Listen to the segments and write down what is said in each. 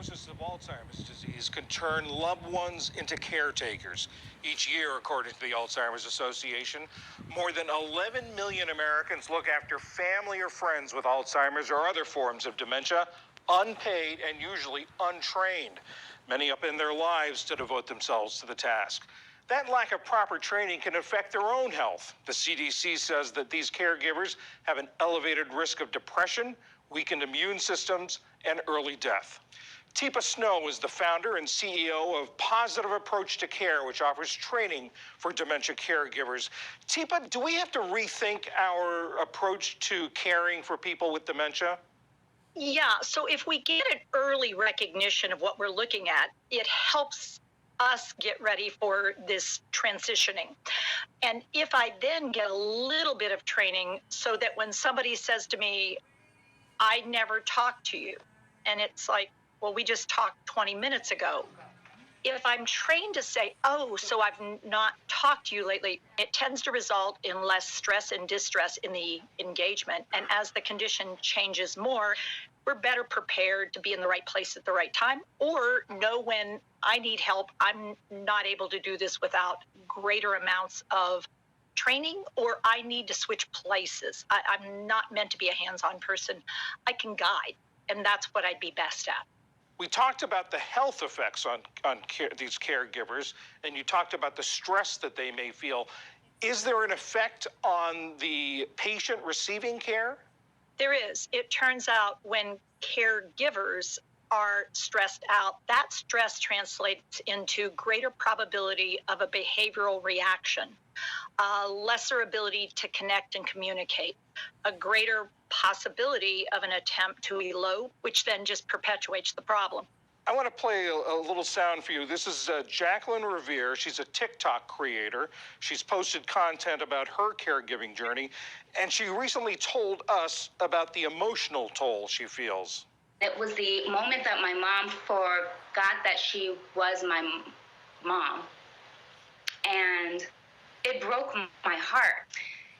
diagnosis of Alzheimer's disease can turn loved ones into caretakers. Each year, according to the Alzheimer's Association, more than 11 million Americans look after family or friends with Alzheimer's or other forms of dementia, unpaid and usually untrained. Many up in their lives to devote themselves to the task. That lack of proper training can affect their own health. The CDC says that these caregivers have an elevated risk of depression, weakened immune systems, and early death. Teepa Snow is the founder and CEO of Positive Approach to Care, which offers training for dementia caregivers. Teepa, do we have to rethink our approach to caring for people with dementia? Yeah, so if we get an early recognition of what we're looking at, it helps us get ready for this transitioning. And if I then get a little bit of training so that when somebody says to me, I never talked to you, and it's like, well, we just talked 20 minutes ago. If I'm trained to say, oh, so I've not talked to you lately, it tends to result in less stress and distress in the engagement. And as the condition changes more, we're better prepared to be in the right place at the right time, or know when I need help. I'm not able to do this without greater amounts of training, or I need to switch places. I'm not meant to be a hands-on person. I can guide, and that's what I'd be best at. We talked about the health effects on these caregivers, and you talked about the stress that they may feel. Is there an effect on the patient receiving care? There is. It turns out when caregivers are stressed out, that stress translates into greater probability of a behavioral reaction, a lesser ability to connect and communicate, a greater possibility of an attempt to elope, which then just perpetuates the problem. I want to play a little sound for you. This is Jacqueline Revere. She's a TikTok creator. She's posted content about her caregiving journey, and she recently told us about the emotional toll she feels. It was the moment that my mom forgot that she was my mom, and it broke my heart.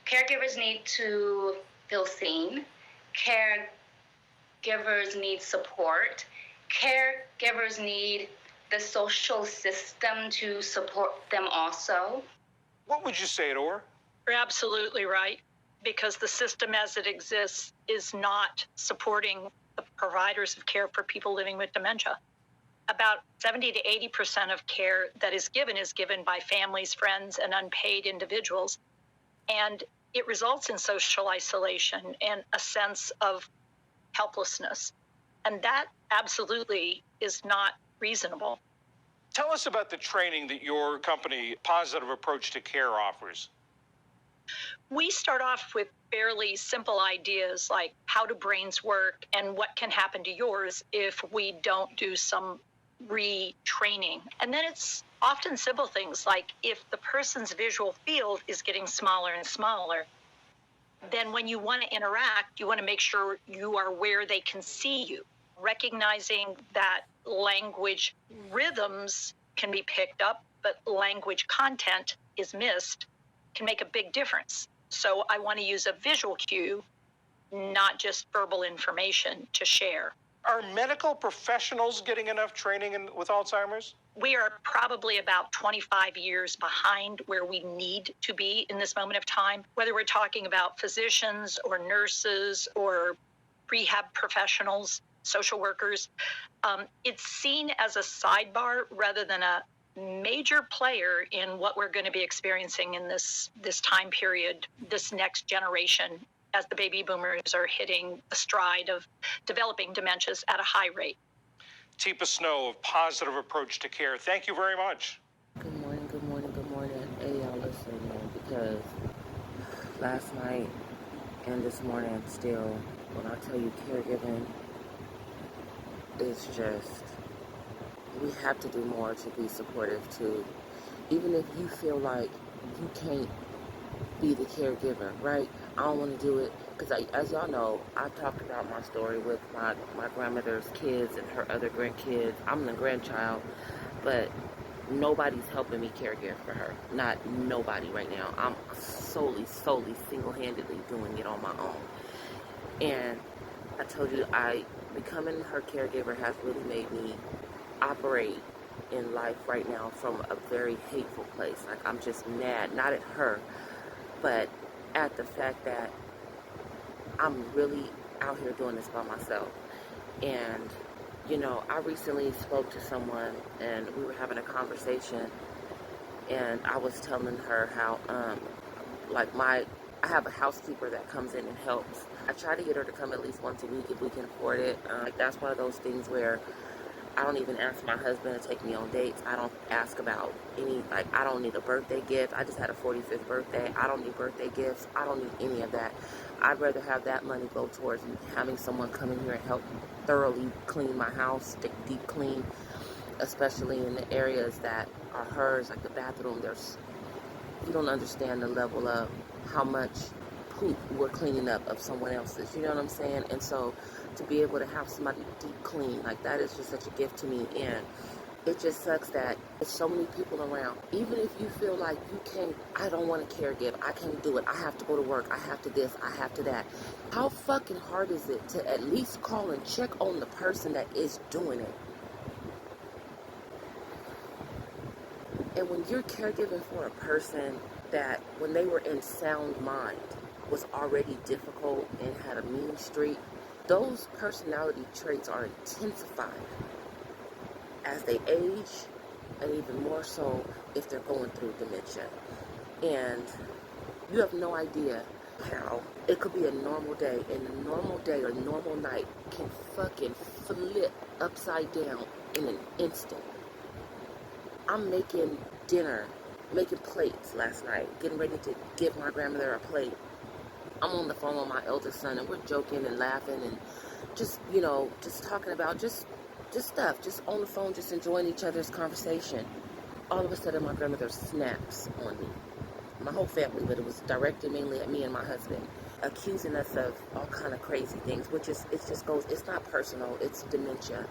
Caregivers need to feel seen. Caregivers need support. Caregivers need the social system to support them also. What would you say to her? You're absolutely right, because the system as it exists is not supporting the providers of care for people living with dementia. About 70 to 80% of care that is given by families, friends, and unpaid individuals. And it results in social isolation and a sense of helplessness. And that absolutely is not reasonable. Tell us about the training that your company, Positive Approach to Care, offers. We start off with fairly simple ideas like how do brains work and what can happen to yours if we don't do some retraining. And then it's often simple things like if the person's visual field is getting smaller and smaller, then when you want to interact, you want to make sure you are where they can see you. Recognizing that language rhythms can be picked up, but language content is missed can make a big difference. So I want to use a visual cue, not just verbal information to share. Are medical professionals getting enough training with Alzheimer's? We are probably about 25 years behind where we need to be in this moment of time, whether we're talking about physicians or nurses or rehab professionals, social workers. It's seen as a sidebar rather than a major player in what we're going to be experiencing in this time period, this next generation, as the baby boomers are hitting a stride of developing dementias at a high rate. Teepa Snow of Positive Approach to Care, thank you very much. Good morning, good morning, good morning. Hey, y'all, listen, man, because last night and this morning still, when I tell you caregiving, it's just, we have to do more to be supportive too. Even if you feel like you can't be the caregiver, right? I don't want to do it because, as y'all know, I talked about my story with my grandmother's kids and her other grandkids. I'm the grandchild, but nobody's helping me caregive for her. Not nobody right now. I'm solely, single-handedly doing it on my own. And I told you, I becoming her caregiver has really made me operate in life right now from a very hateful place. Like, I'm just mad, not at her, but at the fact that I'm really out here doing this by myself. And, I recently spoke to someone and we were having a conversation, and I was telling her how, like, I have a housekeeper that comes in and helps. I try to get her to come at least once a week if we can afford it. Like, that's one of those things where I don't even ask my husband to take me on dates. I don't ask about I don't need a birthday gift. I just had a 45th birthday. I don't need birthday gifts. I don't need any of that. I'd rather have that money go towards having someone come in here and help thoroughly clean my house, deep clean, especially in the areas that are hers, like the bathroom. You don't understand the level of how much poop we're cleaning up of someone else's. You know what I'm saying? And so to be able to have somebody deep clean, like, that is just such a gift to me. And it just sucks that there's so many people around. Even if you feel like you can't, I don't want to caregive, I can't do it, I have to go to work, I have to this, I have to that. How fucking hard is it to at least call and check on the person that is doing it? And when you're caregiving for a person that, when they were in sound mind, was already difficult and had a mean streak, those personality traits are intensified as they age, and even more so if they're going through dementia. And you have no idea how it could be a normal day, and a normal day or normal night can fucking flip upside down in an instant. I'm making dinner, making plates last night, getting ready to give my grandmother a plate. I'm on the phone with my eldest son, and we're joking and laughing and just, just talking about just stuff, just on the phone, just enjoying each other's conversation. All of a sudden, my grandmother snaps on me. My whole family, but it was directed mainly at me and my husband, accusing us of all kind of crazy things, which is, it's not personal, it's dementia.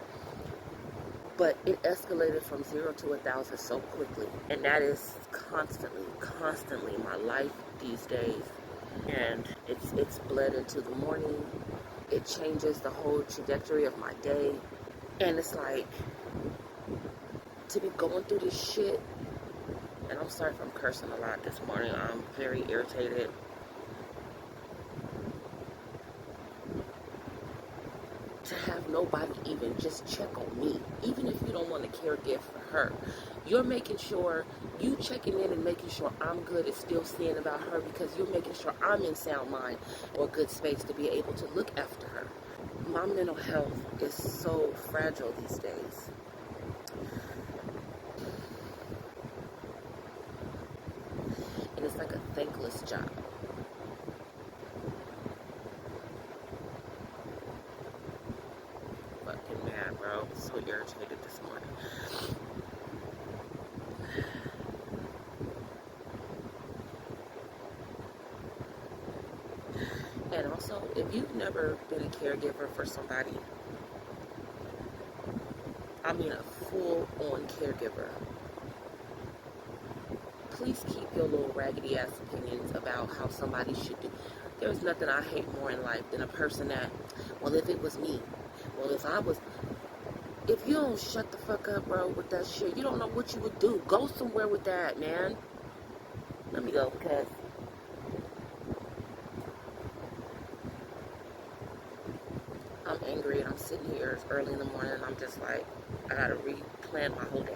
But it escalated from 0 to 1,000 so quickly. And that is constantly my life these days. And it's bled into the morning. It changes the whole trajectory of my day. And it's like, to be going through this shit, and I'm sorry if I'm cursing a lot this morning. I'm very irritated. To have nobody even just check on me, even if you don't want to care gift for her, you're making sure you checking in and making sure I'm good is still seeing about her, because you're making sure I'm in sound mind or good space to be able to look after her. My mental health is so fragile these days. And it's like a thankless job. Fucking mad, bro. I'm so irritated this morning. And also, if you've never been a caregiver for somebody, I mean a full-on caregiver, please keep your little raggedy ass opinions about how somebody should do. There's nothing I hate more in life than a person that, well, if it was me, well, if you don't shut the fuck up, bro, with that shit, you don't know what you would do. Go somewhere with that, man. Let me go, because I'm angry and I'm sitting here, it's early in the morning, and I'm just like, I gotta replan my whole day.